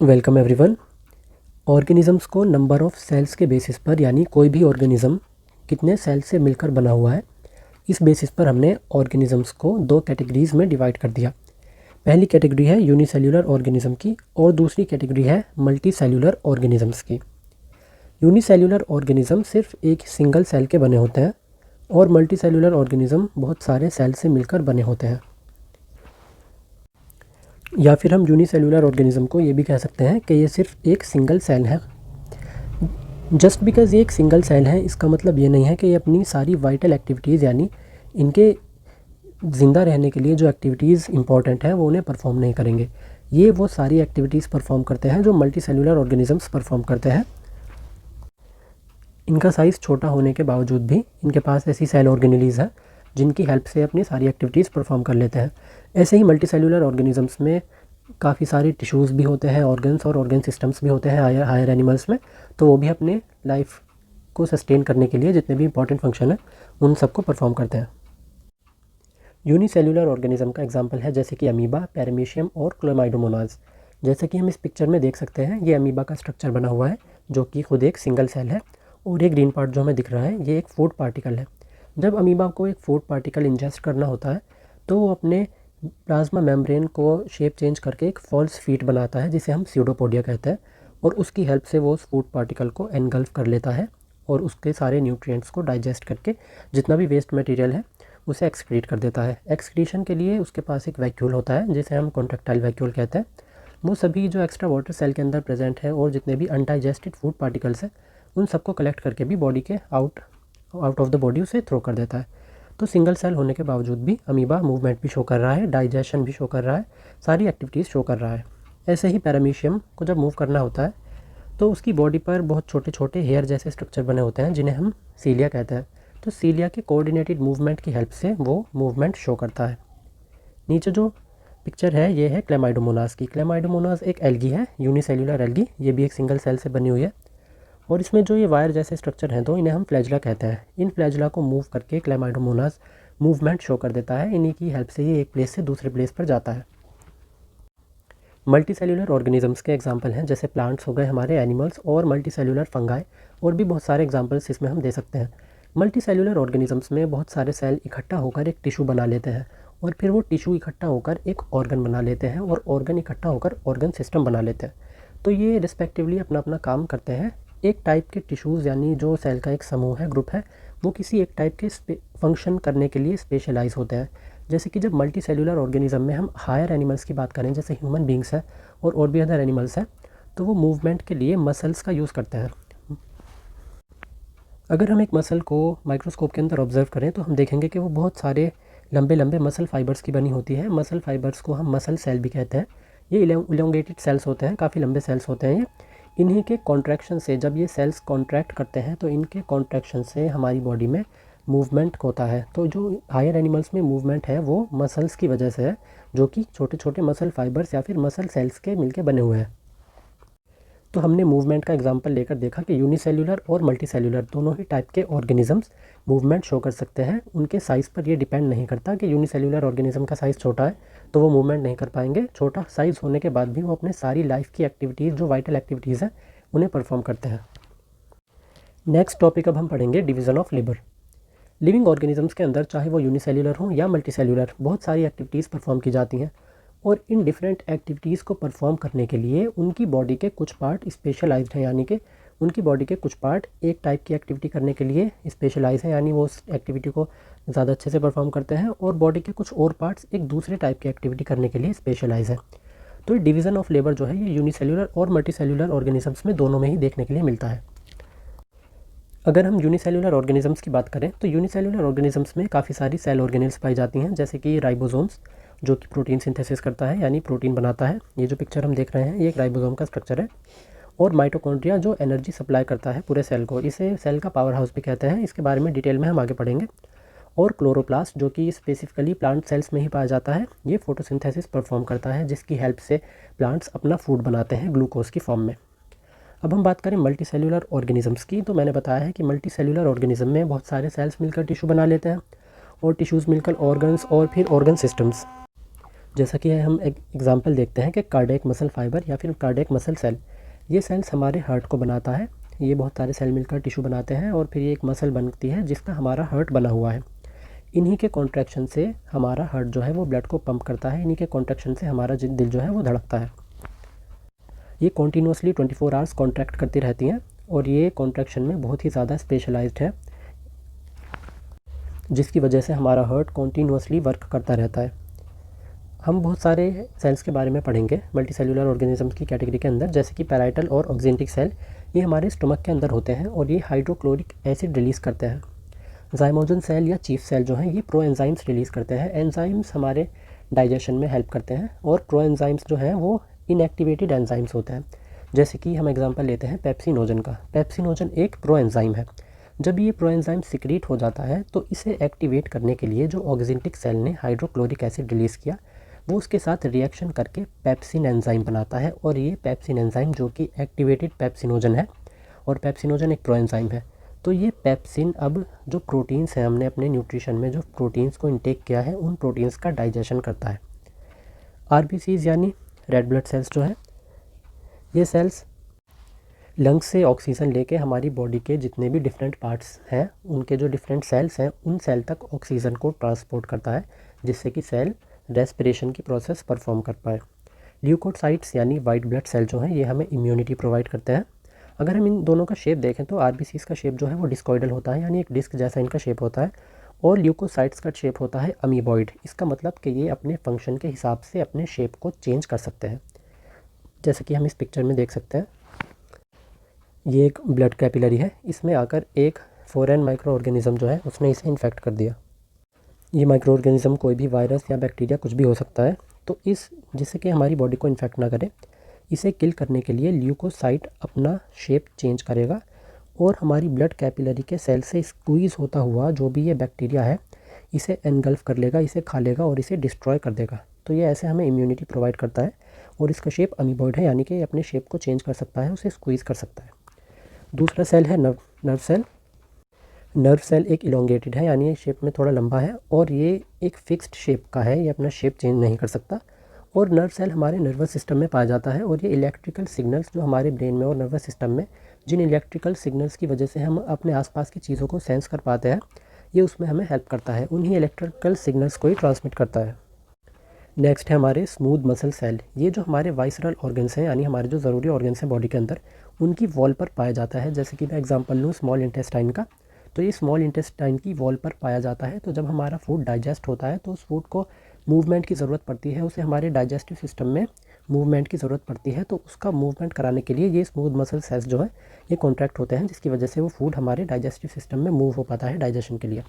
Welcome everyone. Organisms को number of sales के basis पर, यानी कोई भी ऑर्गेनिज़म कितने सेल से मिलकर बना हुआ है, इस बेसिस पर हमने ऑर्गेनिज़म्स को दो कैटेगरीज़ में डिवाइड कर दिया। पहली कैटेगरी है यूनिसेल्युलर ऑर्गेनिज़म की और दूसरी कैटेगरी है मल्टी सेल्युलर ऑर्गेनिज़म्स की। यूनिसेल्युलर ऑर्गेनिज़म सिर्फ एक सिंगल सेल के बने होते हैं और मल्टी सेल्युलर ऑर्गेनिज़म बहुत सारे सेल से मिलकर बने होते हैं। या फिर हम यूनिसेल्युलर ऑर्गेनिज़म को ये भी कह सकते हैं कि ये सिर्फ एक सिंगल सेल है। जस्ट बिकॉज़ ये एक सिंगल सेल है, इसका मतलब ये नहीं है कि ये अपनी सारी वाइटल एक्टिविटीज़, यानी इनके ज़िंदा रहने के लिए जो एक्टिविटीज़ इंपॉर्टेंट हैं वो उन्हें परफॉर्म नहीं करेंगे। ये वो सारी एक्टिविटीज़ परफॉर्म करते हैं जो मल्टी सेल्युलर ऑर्गेनिज़म्स परफॉर्म करते हैं। इनका साइज़ छोटा होने के बावजूद भी इनके पास ऐसी सेल ऑर्गेनेलीज़ हैं जिनकी हेल्प से अपनी सारी एक्टिविटीज़ परफॉर्म कर लेते हैं। ऐसे ही मल्टी सेल्युलर ऑर्गेनिज़म्स में काफ़ी सारे टिश्यूज़ भी होते हैं, ऑर्गन्स और ऑर्गन सिस्टम्स भी होते हैं हायर एनिमल्स में, तो वो भी अपने लाइफ को सस्टेन करने के लिए जितने भी इंपॉर्टेंट फंक्शन है उन सबको परफॉर्म करते हैं। यूनिसेल्युलर ऑर्गेनिज़म का एग्जांपल है जैसे कि अमीबा, पैरामीशियम और क्लोमाइडोमोनाज। जैसे कि हम इस पिक्चर में देख सकते हैं, ये अमीबा का स्ट्रक्चर बना हुआ है जो कि खुद एक सिंगल सेल है, और ये ग्रीन पार्ट जो हमें दिख रहा है ये एक फूड पार्टिकल है। जब अमीबा को एक फूड पार्टिकल इंजेस्ट करना होता है तो वो अपने प्लाज्मा मेम्ब्रेन को शेप चेंज करके एक फॉल्स फीट बनाता है जिसे हम स्यूडोपोडिया कहते हैं, और उसकी हेल्प से वो उस फूड पार्टिकल को एनगल्फ कर लेता है और उसके सारे न्यूट्रिएंट्स को डाइजेस्ट करके जितना भी वेस्ट मटेरियल है उसे एक्सक्रीट कर देता है। एक्सक्रीशन के लिए उसके पास एक वैक्यूल होता है जिसे हम कॉन्ट्रैक्टाइल वैक्यूल कहते हैं। वो सभी जो एक्स्ट्रा वाटर सेल के अंदर प्रेजेंट है और जितने भी अनडाइजेस्टेड फूड पार्टिकल्स हैं उन सबको कलेक्ट करके भी बॉडी के आउट ऑफ द बॉडी उसे थ्रो कर देता है। तो सिंगल सेल होने के बावजूद भी अमीबा मूवमेंट भी शो कर रहा है, डाइजेशन भी शो कर रहा है, सारी एक्टिविटीज़ शो कर रहा है। ऐसे ही पैरामीशियम को जब मूव करना होता है तो उसकी बॉडी पर बहुत छोटे छोटे हेयर जैसे स्ट्रक्चर बने होते हैं जिन्हें हम सीलिया कहते हैं। तो सीलिया के कोऑर्डिनेटेड मूवमेंट की हेल्प से वो मूवमेंट शो करता है। नीचे जो पिक्चर है ये है क्लेमाइडोमोनास की। क्लेमाइडोमोनास एक एल्गी है, यूनिसेल्युलर एल्गी, ये भी एक सिंगल सेल से बनी हुई है, और इसमें जो ये वायर जैसे स्ट्रक्चर हैं तो इन्हें हम फ्लैजला कहते हैं। इन फ्लैजला को मूव करके क्लेमाइडोमोनास मूवमेंट शो कर देता है। इन्हीं की हेल्प से ये एक प्लेस से दूसरे प्लेस पर जाता है। मल्टी सेल्युलर ऑर्गेनिजम्स के एग्जांपल हैं जैसे प्लांट्स हो गए हमारे, एनिमल्स, और मल्टी सेल्युलर फंगाई, और भी बहुत सारे एग्जांपल्स इसमें हम दे सकते हैं। मल्टी सेल्युलर ऑर्गेनिजम्स में बहुत सारे सेल इकट्ठा होकर एक टिश्यू बना लेते हैं, और फिर वो टिश्यू इकट्ठा होकर एक ऑर्गन बना लेते हैं, और ऑर्गन इकट्ठा होकर ऑर्गन सिस्टम बना लेते हैं। तो ये रिस्पेक्टिवली अपना अपना काम करते हैं। एक टाइप के टिश्यूज़, यानी जो सेल का एक समूह है, ग्रुप है, वो किसी एक टाइप के फंक्शन करने के लिए स्पेशलाइज होते हैं। जैसे कि जब मल्टी सेल्युलर ऑर्गेनिज्म में हम हायर एनिमल्स की बात करें जैसे ह्यूमन बींग्स है और भी अदर एनिमल्स हैं, तो वो मूवमेंट के लिए मसल्स का यूज़ करते हैं। अगर हम एक मसल को माइक्रोस्कोप के अंदर ऑब्जर्व करें तो हम देखेंगे कि वो बहुत सारे लंबे लंबे मसल फाइबर्स की बनी होती है। मसल फाइबर्स को हम मसल सेल भी कहते हैं। ये इलोंगेटेड सेल्स होते हैं, काफ़ी लंबे सेल्स होते हैं ये। इन्हीं के कॉन्ट्रैक्शन से, जब ये सेल्स कॉन्ट्रैक्ट करते हैं तो इनके कॉन्ट्रैक्शन से हमारी बॉडी में मूवमेंट होता है। तो जो हायर एनिमल्स में मूवमेंट है वो मसल्स की वजह से है, जो कि छोटे छोटे मसल फाइबर्स या फिर मसल सेल्स के मिलके बने हुए हैं। तो हमने मूवमेंट का एग्जांपल लेकर देखा कि यूनिसेल्युलर और मल्टी सेल्युलर दोनों ही टाइप के ऑर्गेनिजम्स मूवमेंट शो कर सकते हैं। उनके साइज़ पर ये डिपेंड नहीं करता कि यूनिसेल्युलर ऑर्गेनिज्म का साइज़ छोटा है तो वो मूवमेंट नहीं कर पाएंगे। छोटा साइज़ होने के बाद भी वो अपने सारी लाइफ की एक्टिविटीज़, जो वाइटल एक्टिविटीज़ हैं, उन्हें परफॉर्म करते हैं। नेक्स्ट टॉपिक अब हम पढ़ेंगे division of labour. Living organisms के अंदर चाहे वो यूनिसेल्युलर हो या मल्टी सेल्युलर, बहुत सारी एक्टिविटीज़ परफॉर्म की जाती हैं, और इन डिफरेंट एक्टिविटीज़ को परफॉर्म करने के लिए उनकी बॉडी के कुछ पार्ट स्पेशलाइज्ड हैं, यानी कि उनकी बॉडी के कुछ पार्ट एक टाइप की एक्टिविटी करने के लिए स्पेशलाइज हैं, यानी वो उस एक्टिविटी को ज़्यादा अच्छे से परफॉर्म करते हैं, और बॉडी के कुछ और पार्ट्स एक दूसरे टाइप की एक्टिविटी करने के लिए स्पेशलाइज है। तो डिवीज़न ऑफ लेबर जो है ये यूनिसेल्युलर और मल्टी सेल्युलर ऑर्गेनिजम्स में दोनों में ही देखने के लिए मिलता है। अगर हम यूनिसेल्युलर ऑर्गेनिजम्स की बात करें तो यूनिसेल्युलर ऑर्गेनिजम्स में काफ़ी सारी सेल ऑर्गेनेल्स पाई जाती हैं, जैसे कि राइबोसोम्स, जो कि प्रोटीन सिंथेसिस करता है, यानी प्रोटीन बनाता है। ये जो पिक्चर हम देख रहे हैं ये एक राइबोसोम का स्ट्रक्चर है। और माइटोकॉन्ड्रिया जो एनर्जी सप्लाई करता है पूरे सेल को, इसे सेल का पावर हाउस भी कहते हैं। इसके बारे में डिटेल में हम आगे पढ़ेंगे। और क्लोरोप्लास्ट, जो कि स्पेसिफिकली प्लांट सेल्स में ही पाया जाता है, ये फोटोसिंथेसिस परफॉर्म करता है, जिसकी हेल्प से प्लांट्स अपना फूड बनाते हैं ग्लूकोज की फॉर्म में। अब हम बात करें मल्टी सेल्युलर ऑर्गेनिजम्स की, तो मैंने बताया है कि मल्टी सेल्युलर ऑर्गेनिज्म में बहुत सारे सेल्स मिलकर टिश्यू बना लेते हैं, और टिश्यूज़ मिलकर ऑर्गन्स, और फिर ऑर्गन सिस्टम्स। जैसा कि हम एक एग्जांपल देखते हैं कि कार्डियक मसल फाइबर या फिर कार्डियक मसल सेल, ये सेल्स हमारे हार्ट को बनाता है। ये बहुत सारे सेल मिलकर टिश्यू बनाते हैं और फिर ये एक मसल बनती है जिसका हमारा हार्ट बना हुआ है। इन्हीं के कॉन्ट्रैक्शन से हमारा हार्ट जो है वो ब्लड को पंप करता है, इन्हीं के कॉन्ट्रैक्शन से हमारा दिल जो है वो धड़कता है। ये कॉन्टीन्यूसली 24 आवर्स कॉन्ट्रैक्ट करती रहती हैं और ये कॉन्ट्रैक्शन में बहुत ही ज़्यादा स्पेशलाइज्ड है, जिसकी वजह से हमारा हार्ट कॉन्टीन्यूसली वर्क करता रहता है। हम बहुत सारे सेल्स के बारे में पढ़ेंगे मल्टी सेलुलर ऑर्गेनिजम्स की कैटेगरी के अंदर, जैसे कि पैराइटल और ऑक्जेंटिक सेल। ये हमारे स्टमक के अंदर होते हैं और ये हाइड्रोक्लोरिक एसिड रिलीज़ करते हैं। जाइमोजन सेल या चीफ सेल जो हैं ये प्रो एंजाइम्स रिलीज़ करते हैं। एंजाइम्स हमारे डाइजेशन में हेल्प करते हैं और प्रो एंजाइम्स जो हैं वो इनएक्टिवेटेड एंजाइम्स होते हैं। जैसे कि हम एग्जांपल लेते हैं पेप्सिनोजन का। पेप्सिनोजन एक प्रो एंजाइम है। जब ये प्रो एंजाइम सिक्रीट हो जाता है तो इसे एक्टिवेट करने के लिए जो ऑक्जेंटिक सेल ने हाइड्रोक्लोरिक एसिड रिलीज़ किया वो उसके साथ रिएक्शन करके पेप्सिन एंजाइम बनाता है और ये पेप्सिन एंजाइम जो कि एक्टिवेटेड पेप्सिनोजन है और पेप्सिनोजन एक प्रो एंजाइम है। तो ये पेप्सिन अब जो प्रोटीन्स हैं, हमने अपने न्यूट्रिशन में जो प्रोटीन्स को इनटेक किया है उन प्रोटीन्स का डाइजेशन करता है। आरबीसीज यानी रेड ब्लड सेल्स जो है, ये सेल्स लंग्स से ऑक्सीजन लेके हमारी बॉडी के जितने भी डिफरेंट पार्ट्स हैं उनके जो डिफरेंट सेल्स हैं उन सेल तक ऑक्सीजन को ट्रांसपोर्ट करता है, जिससे कि सेल रेस्पिरेशन की प्रोसेस परफॉर्म कर पाए। ल्यूकोसाइट्स यानी वाइट ब्लड सेल जो हैं ये हमें इम्यूनिटी प्रोवाइड करते हैं। अगर हम इन दोनों का शेप देखें तो आरबीसीज का शेप जो है वो डिस्कॉइडल होता है, यानी एक डिस्क जैसा इनका शेप होता है, और ल्यूकोसाइट्स का शेप होता है अमीबॉइड। इसका मतलब कि ये अपने फंक्शन के हिसाब से अपने शेप को चेंज कर सकते हैं। जैसे कि हम इस पिक्चर में देख सकते हैं, ये एक ब्लड कैपिलरी है, इसमें आकर एक फॉरेन माइक्रो ऑर्गेनिज्म जो है उसने इसे इन्फेक्ट कर दिया। ये माइक्रो ऑर्गेनिज्म कोई भी वायरस या बैक्टीरिया कुछ भी हो सकता है। तो जिससे कि हमारी बॉडी को इन्फेक्ट ना करे, इसे किल करने के लिए ल्यूकोसाइट अपना शेप चेंज करेगा और हमारी ब्लड कैपिलरी के सेल से स्क्वीज़ होता हुआ जो भी ये बैक्टीरिया है इसे एनगल्फ कर लेगा, इसे खा लेगा और इसे डिस्ट्रॉय कर देगा। तो ये ऐसे हमें इम्यूनिटी प्रोवाइड करता है और इसका शेप अमीबॉइड है, यानी कि अपने शेप को चेंज कर सकता है, उसे स्क्वीज़ कर सकता है। दूसरा सेल है नर्व सेल। नर्व सेल एक इलोंगेटेड है, यानी ये शेप में थोड़ा लंबा है और ये एक फिक्स्ड शेप का है, ये अपना शेप चेंज नहीं कर सकता। और नर्व सेल हमारे नर्वस सिस्टम में पाया जाता है और ये इलेक्ट्रिकल सिग्नल्स जो हमारे ब्रेन में और नर्वस सिस्टम में, जिन इलेक्ट्रिकल सिग्नल्स की वजह से हम अपने आसपास की चीज़ों को सेंस कर पाते हैं, ये उसमें हमें हेल्प करता है, उन्हीं इलेक्ट्रिकल सिग्नल्स को ही ट्रांसमिट करता है। नेक्स्ट है हमारे स्मूथ मसल सेल। ये जो हमारे वाइसरल ऑर्गन्स हैं, यानी हमारे जो ज़रूरी ऑर्गन्स हैं बॉडी के अंदर, उनकी वॉल पर पाया जाता है। जैसे कि मैं एग्जांपल लूँ स्मॉल इंटेस्टाइन का, तो ये स्मॉल इंटेस्टाइन की वॉल पर पाया जाता है। तो जब हमारा फूड डाइजेस्ट होता है तो उस फूड को मूवमेंट की ज़रूरत पड़ती है, उसे हमारे डाइजेस्टिव सिस्टम में मूवमेंट की ज़रूरत पड़ती है। तो उसका मूवमेंट कराने के लिए ये स्मूथ मसल सेल्स जो है ये कॉन्ट्रैक्ट होते हैं, जिसकी वजह से वो फूड हमारे डाइजेस्टिव सिस्टम में मूव हो पाता है डाइजेशन के लिए।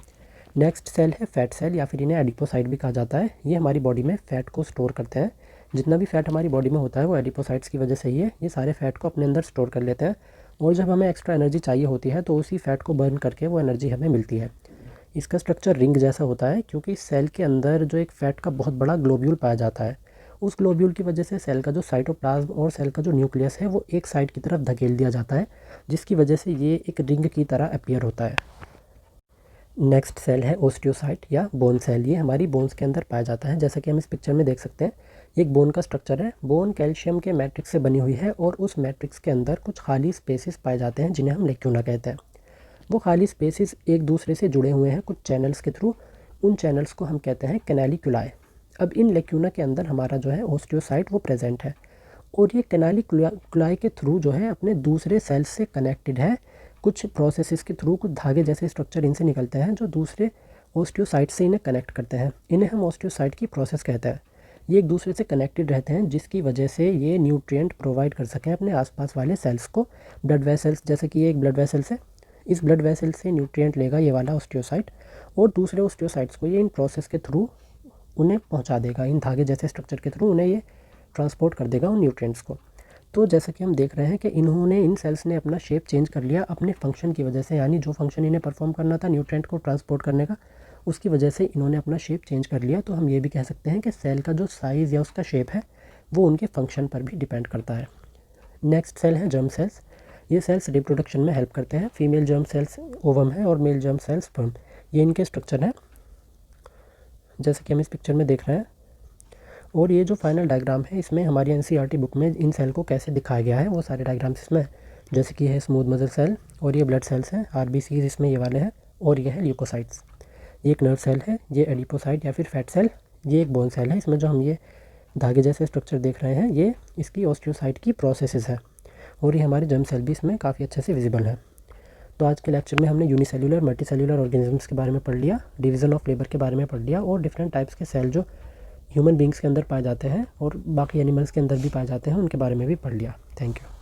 नेक्स्ट सेल है फैट सेल, या फिर इन्हें एडिपोसाइट भी कहा जाता है। ये हमारी बॉडी में फ़ैट को स्टोर करते हैं। जितना भी फ़ैट हमारी बॉडी में होता है वो एडिपोसाइट्स की वजह से ही है। ये सारे फ़ैट को अपने अंदर स्टोर कर लेते हैं और जब हमें एक्स्ट्रा एनर्जी चाहिए होती है तो उसी फ़ैट को बर्न करके वो एनर्जी हमें मिलती है। इसका स्ट्रक्चर रिंग जैसा होता है, क्योंकि सेल के अंदर जो एक फ़ैट का बहुत बड़ा ग्लोब्यूल पाया जाता है, उस ग्लोब्यूल की वजह से सेल का जो साइटोप्लाज्म और सेल का जो न्यूक्लियस है वो एक साइड की तरफ धकेल दिया जाता है, जिसकी वजह से ये एक रिंग की तरह अपीयर होता है। नेक्स्ट सेल है ओस्टियोसाइट या बोन सेल। ये हमारी बोन्स के अंदर पाया जाता है। जैसा कि हम इस पिक्चर में देख सकते हैं, एक बोन का स्ट्रक्चर है। बोन कैल्शियम के मैट्रिक्स से बनी हुई है और उस मैट्रिक्स के अंदर कुछ खाली स्पेसेस पाए जाते हैं जिन्हें हम लेक्यूना कहते हैं। वो खाली स्पेसेस एक दूसरे से जुड़े हुए हैं कुछ चैनल्स के थ्रू। उन चैनल्स को हम कहते हैं कैनालिक्युलाए। अब इन लेक्यूना के अंदर हमारा जो है ओस्टियोसाइट वो प्रेजेंट है और ये कैनालिक्युलाए के थ्रू जो है अपने दूसरे सेल्स से कनेक्टेड है। कुछ प्रोसेसेस के थ्रू कुछ धागे जैसे स्ट्रक्चर इनसे निकलते हैं जो दूसरे ओस्टियोसाइट से इन्हें कनेक्ट करते हैं। इन्हें हम ओस्टियोसाइट की प्रोसेस कहते हैं। ये एक दूसरे से कनेक्टेड रहते हैं, जिसकी वजह से ये न्यूट्रिएंट प्रोवाइड कर सकें अपने आसपास वाले सेल्स को। ब्लड वेसल्स, जैसे कि ये एक ब्लड वेसल्स है, इस ब्लड वेसल से न्यूट्रिएंट लेगा ये वाला ओस्टियोसाइट और दूसरे ओस्टियोसाइट्स को ये इन प्रोसेस के थ्रू उन्हें पहुंचा देगा। इन धागे जैसे स्ट्रक्चर के थ्रू उन्हें ये ट्रांसपोर्ट कर देगा उन न्यूट्रिएंट्स को। तो जैसा कि हम देख रहे हैं कि इन सेल्स ने अपना शेप चेंज कर लिया अपने फंक्शन की वजह से, यानी जो फंक्शन इन्हें परफॉर्म करना था न्यूट्रिएंट को ट्रांसपोर्ट करने का, उसकी वजह से इन्होंने अपना शेप चेंज कर लिया। तो हम ये भी कह सकते हैं कि सेल का जो साइज़ या उसका शेप है वो उनके फंक्शन पर भी डिपेंड करता है। नेक्स्ट सेल है जर्म सेल्स। ये सेल्स रिप्रोडक्शन में हेल्प करते हैं। फीमेल जर्म सेल्स ओवम है और मेल जर्म सेल्स स्पर्म। ये इनके स्ट्रक्चर हैं जैसे कि हम इस पिक्चर में देख रहे हैं। और ये जो फाइनल डायग्राम है इसमें हमारी एनसीईआरटी बुक में इन सेल को कैसे दिखाया गया है वो सारे डायग्राम्स इसमें हैं। जैसे कि है स्मूथ मसल सेल, और ये ब्लड सेल्स हैं, आरबीसीज इसमें ये वाले हैं, और ये है ल्यूकोसाइट्स। ये एक नर्व सेल है, ये एडिपोसाइट या फिर फैट सेल, ये एक बोन सेल है। इसमें जो हम ये धागे जैसे स्ट्रक्चर देख रहे हैं ये इसकी ऑस्टियोसाइट की प्रोसेसेस है, और ये हमारे जर्म सेल भी इसमें काफ़ी अच्छे से विजिबल है। तो आज के लेक्चर में हमने यूनिसेल्यूलर मल्टीसेल्यूलर ऑर्गेनिजम्स के बारे में पढ़ लिया, डिवीज़न ऑफ लेबर के बारे में पढ़ लिया, और डिफरेंट टाइप्स के सेल जो ह्यूमन बींग्स के अंदर पाए जाते हैं और बाकी एनिमल्स के अंदर भी पाए जाते हैं उनके बारे में भी पढ़ लिया। Thank you.